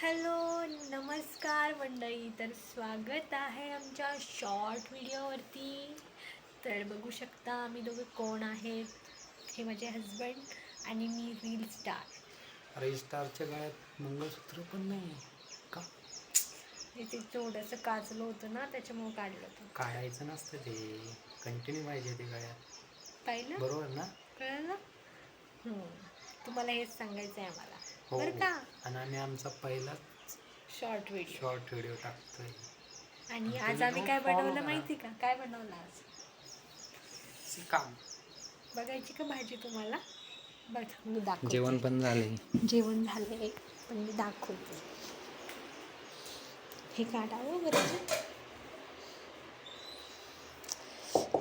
Hello नमस्कार मंडळी. तर स्वागत आहे आमच्या शॉर्ट व्हिडिओवरती. तर बघू शकता आम्ही दोघे कोण आहेत. हे माझे हजबंड आणि मी रील स्टार. रील स्टारच्या गळ्यात मंगळसूत्र पण नाही का? ते थोडंसं काचलं होतं ना, त्याच्यामुळे काढलं होतं. काढायचं नसतं, ते कंटिन्यू पाहिजे ते गळ्यात. पाहिलं, बरोबर ना? कळलं. तुम्हाला हेच सांगायचं आहे आम्हाला, हो बरं हो. का. आणि आम्ही आमचा पहिलाच शॉर्ट व्हिडिओ टाकतोय. आणि आज तुम्ही आम्ही जाऊन काय फॉलो बनवलं करा. माहिती का? काय बनवलं आज काम बघायची का भाजी तुम्हाला? बघा मी दाखवते. जेवण पण झाले. जेवण झाले पण मी दाखवते. हे काढावं बरं.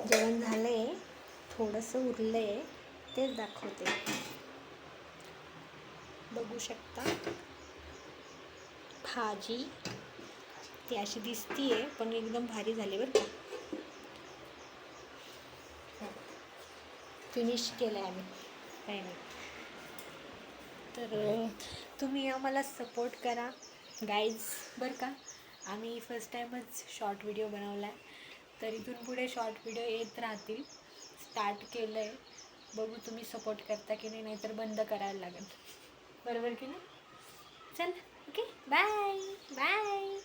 जेवण झाले, थोडंसं उरले, तेच दाखवते. बघू शकता भाजी ती अशी दिसतीये पण एकदम भारी झाली बरं का. फिनिश केलं आहे आम्ही, काही नाही. तर तुम्ही आम्हाला सपोर्ट करा गाईज, बरं का. आम्ही फर्स्ट टाईमच शॉर्ट व्हिडिओ बनवला आहे, तर इथून पुढे शॉर्ट व्हिडिओ येत राहतील. स्टार्ट केलं आहे, बघू तुम्ही सपोर्ट करता की नाही, नाहीतर बंद करायला लागेल. बरोबर की नाही? चल, ओके, बाय बाय.